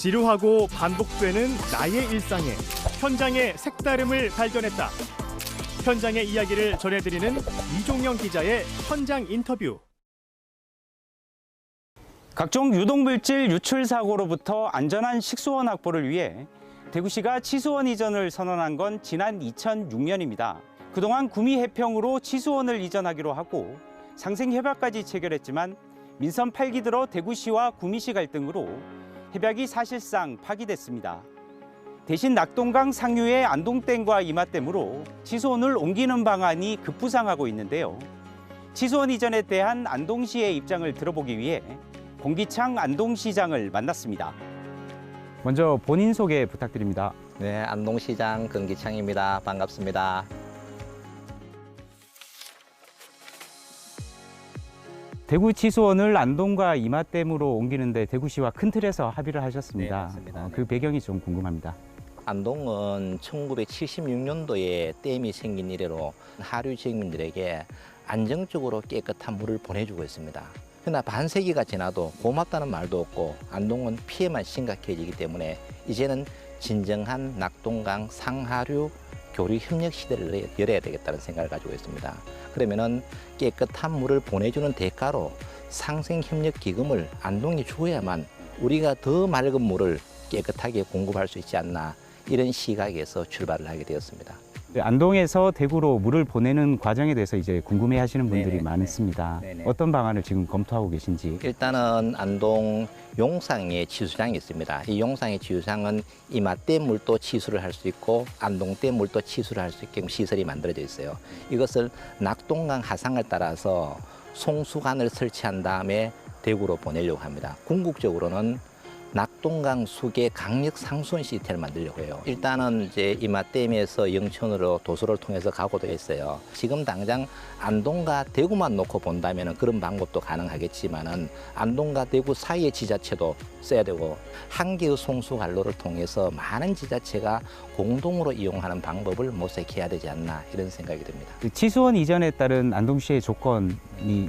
지루하고 반복되는 나의 일상에 현장의 색다름을 발견했다. 현장의 이야기를 전해드리는 이종영 기자의 현장 인터뷰. 각종 유독물질 유출 사고로부터 안전한 식수원 확보를 위해 대구시가 치수원 이전을 선언한 건 지난 2006년입니다. 그동안 구미 해평으로 치수원을 이전하기로 하고 상생협약까지 체결했지만 민선 8기 들어 대구시와 구미시 갈등으로 협약이 사실상 파기됐습니다. 대신 낙동강 상류의 안동댐과 이마댐으로 치수원을 옮기는 방안이 급부상하고 있는데요. 치수원 이전에 대한 안동시의 입장을 들어보기 위해 공기창 안동시장을 만났습니다. 먼저 본인 소개 부탁드립니다. 네, 안동시장 공기창입니다. 반갑습니다. 대구 치수원을 안동과 이마댐으로 옮기는데 대구시와 큰 틀에서 합의를 하셨습니다. 네, 맞습니다. 그 배경이 좀 궁금합니다. 안동은 1976년도에 댐이 생긴 이래로 하류 지역민들에게 안정적으로 깨끗한 물을 보내주고 있습니다. 그러나 반세기가 지나도 고맙다는 말도 없고 안동은 피해만 심각해지기 때문에 이제는 진정한 낙동강 상하류 교류 협력 시대를 열어야 되겠다는 생각을 가지고 있습니다. 그러면은 깨끗한 물을 보내주는 대가로 상생협력 기금을 안동에 주어야만 우리가 더 맑은 물을 깨끗하게 공급할 수 있지 않나, 이런 시각에서 출발을 하게 되었습니다. 안동에서 대구로 물을 보내는 과정에 대해서 이제 궁금해하시는 분들이 네네, 많습니다. 네네. 어떤 방안을 지금 검토하고 계신지. 일단은 안동 용상에 치수장이 있습니다. 이 용상의 치수장은 이마댐 물도 치수를 할 수 있고 안동댐 물도 치수를 할 수 있게 시설이 만들어져 있어요. 이것을 낙동강 하상을 따라서 송수관을 설치한 다음에 대구로 보내려고 합니다. 궁극적으로는 낙동강 수계 강력 상수원 시스템을 만들려고 해요. 일단은 이제 이마댐에서 영천으로 도로를 통해서 가고 되어 있어요. 지금 당장 안동과 대구만 놓고 본다면 그런 방법도 가능하겠지만은 안동과 대구 사이의 지자체도 써야 되고, 한 개의 송수관로를 통해서 많은 지자체가 공동으로 이용하는 방법을 모색해야 되지 않나, 이런 생각이 듭니다. 치수원 이전에 따른 안동시의 조건이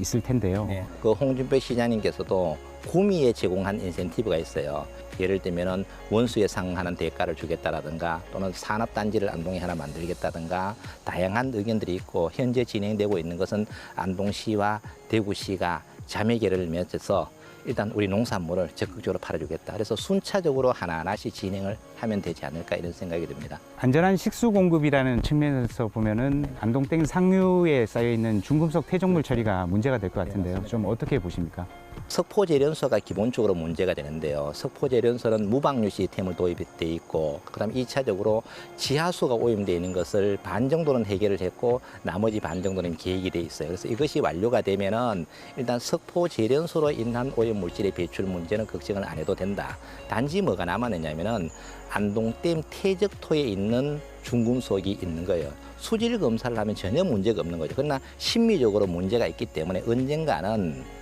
있을 텐데요. 그 홍준표 시장님께서도 구미에 제공한 인센티브가 있어요. 예를 들면은 원수에 상응하는 대가를 주겠다라든가 또는 산업단지를 안동에 하나 만들겠다든가 다양한 의견들이 있고, 현재 진행되고 있는 것은 안동시와 대구시가 자매결의를 맺어서 일단 우리 농산물을 적극적으로 팔아주겠다. 그래서 순차적으로 하나하나씩 진행을 하면 되지 않을까, 이런 생각이 듭니다. 안전한 식수 공급이라는 측면에서 보면은 안동댐 상류에 쌓여 있는 중금속 퇴적물 처리가 문제가 될 것 같은데요. 좀 어떻게 보십니까? 석포재련소가 기본적으로 문제가 되는데요. 석포재련소는 무방류 시스템을 도입돼 있고, 그다음 2차적으로 지하수가 오염되어 있는 것을 반 정도는 해결을 했고 나머지 반 정도는 계획이 돼 있어요. 그래서 이것이 완료가 되면은 일단 석포재련소로 인한 오염물질의 배출 문제는 걱정을 안 해도 된다. 단지 뭐가 남았느냐면은 안동댐 퇴적토에 있는 중금속이 있는 거예요. 수질 검사를 하면 전혀 문제가 없는 거죠. 그러나 심리적으로 문제가 있기 때문에 언젠가는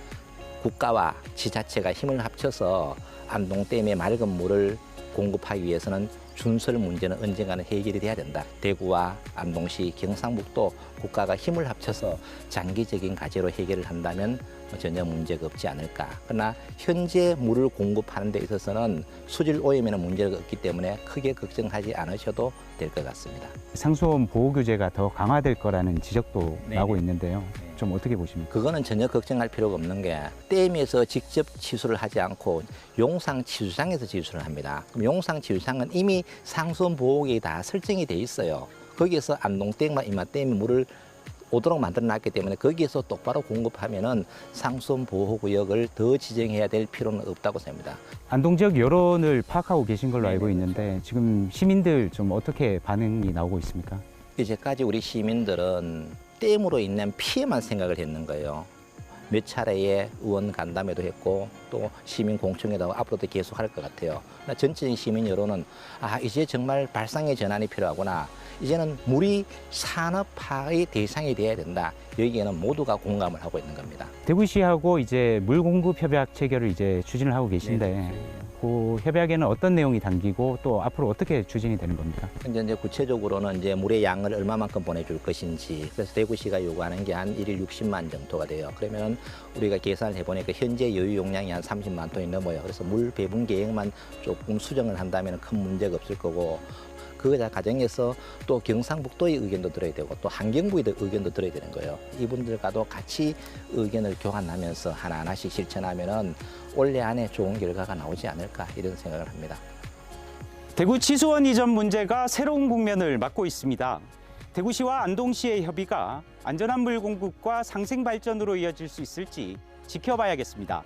국가와 지자체가 힘을 합쳐서 안동댐의 맑은 물을 공급하기 위해서는 준설 문제는 언젠가는 해결이 돼야 된다. 대구와 안동시, 경상북도 국가가 힘을 합쳐서 장기적인 과제로 해결을 한다면 전혀 문제가 없지 않을까. 그러나 현재 물을 공급하는 데 있어서는 수질 오염에는 문제가 없기 때문에 크게 걱정하지 않으셔도 될 것 같습니다. 상수원 보호 규제가 더 강화될 거라는 지적도 나오고 있는데요. 좀 어떻게 보십니까? 그거는 전혀 걱정할 필요가 없는 게, 댐에서 직접 치수를 하지 않고 용상 치수장에서 치수를 합니다. 그럼 용상 치수장은 이미 상수원 보호구역이 다 설정이 돼 있어요. 거기에서 안동댐과 이마댐의 물을 오도록 만들어놨기 때문에 거기에서 똑바로 공급하면은 상수원 보호구역을 더 지정해야 될 필요는 없다고 생각합니다. 안동 지역 여론을 파악하고 계신 걸로 알고 있는데 지금 시민들 좀 어떻게 반응이 나오고 있습니까? 이제까지 우리 시민들은 댐으로 인한 피해만 생각을 했는 거예요. 몇 차례의 의원 간담회도 했고 또 시민 공청회도 앞으로도 계속 할 것 같아요. 전체적인 시민 여론은 이제 정말 발상의 전환이 필요하구나. 이제는 물이 산업화의 대상이 돼야 된다. 여기에는 모두가 공감을 하고 있는 겁니다. 대구시하고 이제 물 공급 협약 체결을 이제 추진을 하고 계신데 그 협약에는 어떤 내용이 담기고 또 앞으로 어떻게 추진이 되는 겁니까? 이제 구체적으로는 이제 물의 양을 얼마만큼 보내줄 것인지, 그래서 대구시가 요구하는 게 한 1일 60만 정도가 돼요. 그러면 우리가 계산을 해보니까 현재 여유 용량이 한 30만 톤이 넘어요. 그래서 물 배분 계획만 조금 수정을 한다면 큰 문제가 없을 거고, 그 과정에서 또 경상북도의 의견도 들어야 되고 또 환경부의 의견도 들어야 되는 거예요. 이분들과도 같이 의견을 교환하면서 하나하나씩 실천하면은 올해 안에 좋은 결과가 나오지 않을까 이런 생각을 합니다. 대구 치수원 이전 문제가 새로운 국면을 맞고 있습니다. 대구시와 안동시의 협의가 안전한 물 공급과 상생 발전으로 이어질 수 있을지 지켜봐야겠습니다.